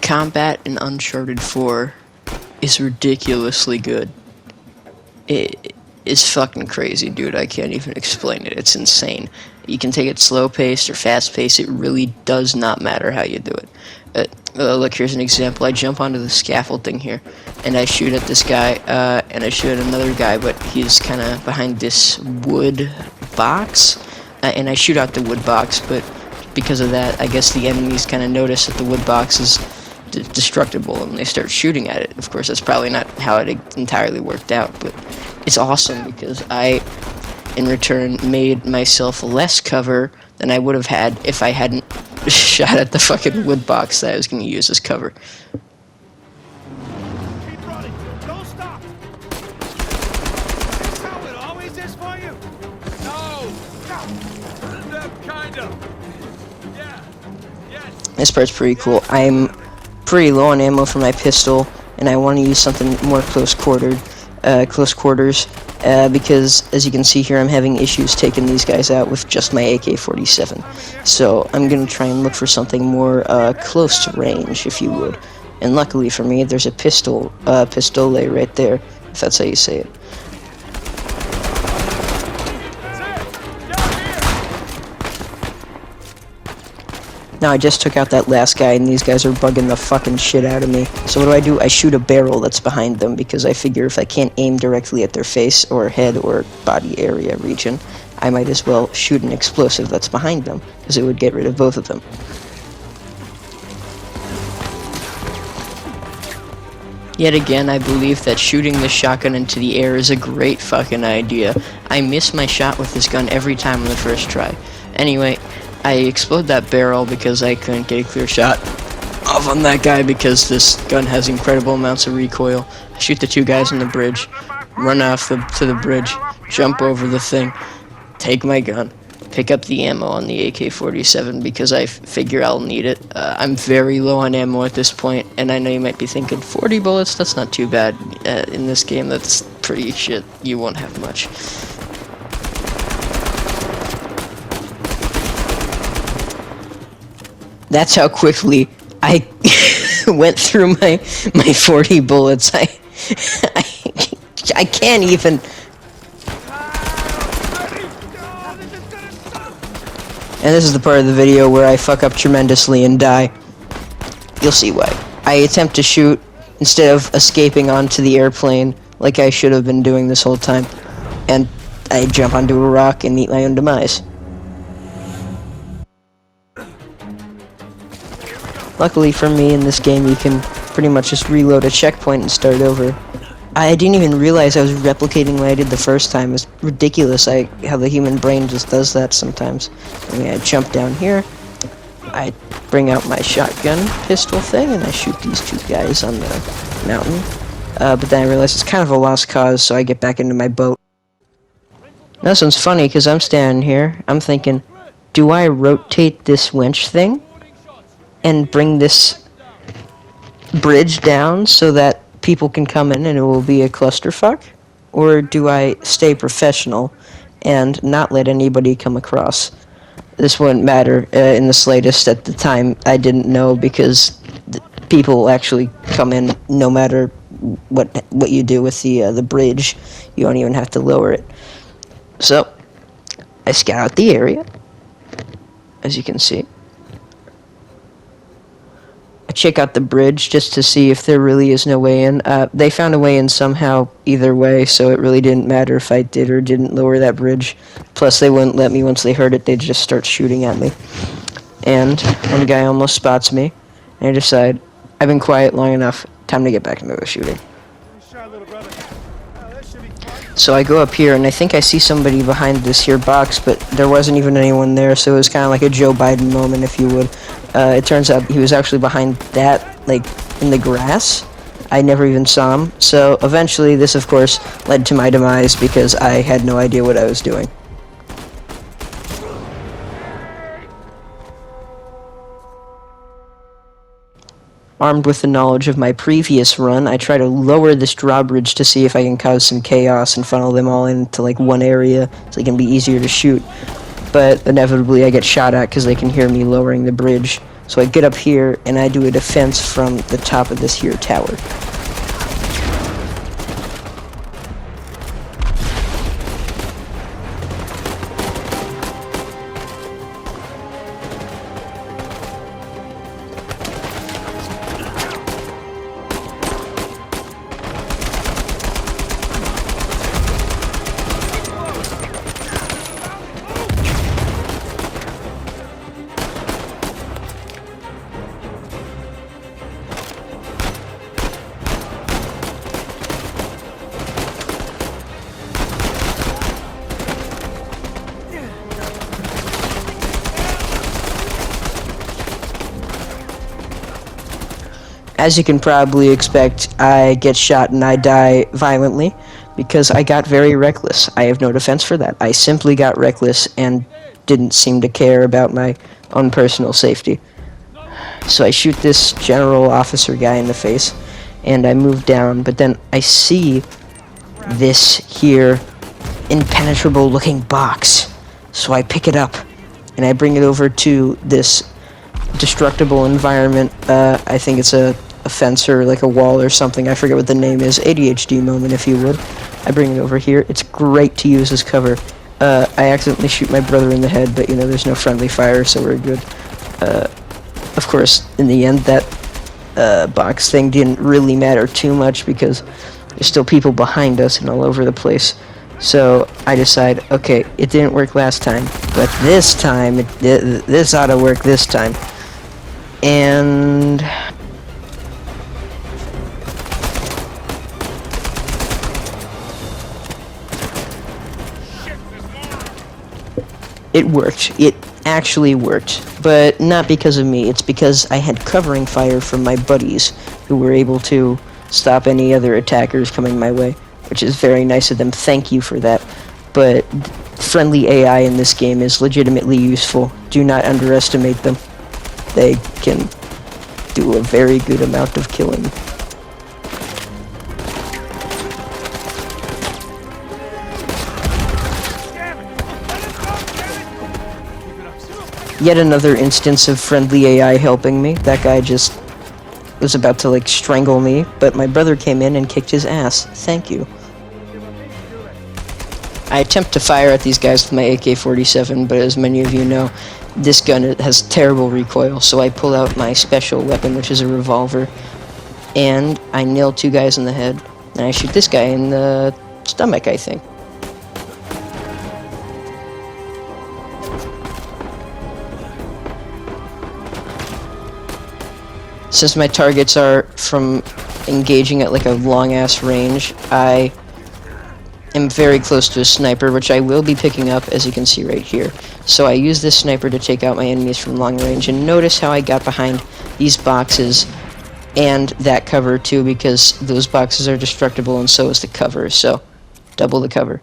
combat in Uncharted 4 is ridiculously good. It is fucking crazy, dude. I can't even explain it. It's insane. You can take it slow-paced or fast-paced. It really does not matter how you do it. Look, here's an example. I jump onto the scaffolding here, and I shoot at this guy, and I shoot at another guy, but he's kind of behind this wood box, and I shoot out the wood box, but because of that, I guess the enemies kind of notice that the wood box is destructible, and they start shooting at it. Of course, that's probably not how it entirely worked out, but it's awesome because I, in return, made myself less cover than I would have had if I hadn't shot at the fucking wood box that I was going to use as cover. Keep running. Don't stop. That's how it always is for you. No. Kind of. Yeah. Yes. This part's pretty cool. I'm pretty low on ammo for my pistol, and I want to use something more close quarters, because as you can see here, I'm having issues taking these guys out with just my AK-47. So I'm gonna try and look for something more close to range, if you would. And luckily for me, there's a pistole right there, if that's how you say it. Now I just took out that last guy, and these guys are bugging the fucking shit out of me. So what do? I shoot a barrel that's behind them, because I figure if I can't aim directly at their face, or head, or body area region, I might as well shoot an explosive that's behind them, because it would get rid of both of them. Yet again, I believe that shooting this shotgun into the air is a great fucking idea. I miss my shot with this gun every time on the first try. Anyway, I explode that barrel because I couldn't get a clear shot off on that guy because this gun has incredible amounts of recoil. I shoot the two guys on the bridge, run off to the bridge, jump over the thing, take my gun, pick up the ammo on the AK-47 because I figure I'll need it. I'm very low on ammo at this point, and I know you might be thinking, 40 bullets, that's not too bad. In this game, that's pretty shit. You won't have much. That's how quickly I went through my 40 bullets. I can't even. And this is the part of the video where I fuck up tremendously and die. You'll see why. I attempt to shoot instead of escaping onto the airplane like I should have been doing this whole time, and I jump onto a rock and meet my own demise. Luckily for me, in this game, you can pretty much just reload a checkpoint and start over. I didn't even realize I was replicating what I did the first time. It's ridiculous how the human brain just does that sometimes. I mean, I jump down here, I bring out my shotgun pistol thing, and I shoot these two guys on the mountain. But then I realize it's kind of a lost cause, so I get back into my boat. Now, this one's funny, because I'm standing here, I'm thinking, do I rotate this winch thing and bring this bridge down so that people can come in and it will be a clusterfuck? Or do I stay professional and not let anybody come across? This wouldn't matter in the slightest. At the time, I didn't know, because people actually come in no matter what you do with the bridge. You don't even have to lower it. So, I scout out the area, as you can see. I check out the bridge just to see if there really is no way in. They found a way in somehow either way, so it really didn't matter if I did or didn't lower that bridge. Plus, they wouldn't let me once they heard it. They'd just start shooting at me. And one guy almost spots me, and I decide, I've been quiet long enough, time to get back into the shooting. So I go up here, and I think I see somebody behind this here box, but there wasn't even anyone there, so it was kind of like a Joe Biden moment, if you would. It turns out he was actually behind that, like, in the grass. I never even saw him. So eventually, this, of course, led to my demise, because I had no idea what I was doing. Armed with the knowledge of my previous run, I try to lower this drawbridge to see if I can cause some chaos and funnel them all into like one area so it can be easier to shoot. But inevitably I get shot at because they can hear me lowering the bridge. So I get up here and I do a defense from the top of this here tower. As you can probably expect, I get shot and I die violently because I got very reckless. I have no defense for that. I simply got reckless and didn't seem to care about my own personal safety. So I shoot this general officer guy in the face and I move down, but then I see this here impenetrable looking box. So I pick it up and I bring it over to this destructible environment. I think it's a fence or like a wall or something. I forget what the name is. ADHD moment, if you would. I bring it over here. It's great to use as cover. I accidentally shoot my brother in the head, but you know, there's no friendly fire, so we're good. Of course, in the end, that box thing didn't really matter too much because there's still people behind us and all over the place. So I decide, okay, it didn't work last time, but this time, this ought to work this time. And it worked. It actually worked, but not because of me. It's because I had covering fire from my buddies who were able to stop any other attackers coming my way, which is very nice of them. Thank you for that. But friendly AI in this game is legitimately useful. Do not underestimate them. They can do a very good amount of killing. Yet another instance of friendly AI helping me. That guy just was about to like strangle me, but my brother came in and kicked his ass. Thank you. I attempt to fire at these guys with my AK-47, but as many of you know, this gun has terrible recoil, so I pull out my special weapon, which is a revolver, and I nail two guys in the head, and I shoot this guy in the stomach, I think. Since my targets are from engaging at like a long-ass range, I am very close to a sniper, which I will be picking up, as you can see right here. So I use this sniper to take out my enemies from long range, and notice how I got behind these boxes and that cover too, because those boxes are destructible and so is the cover, so double the cover.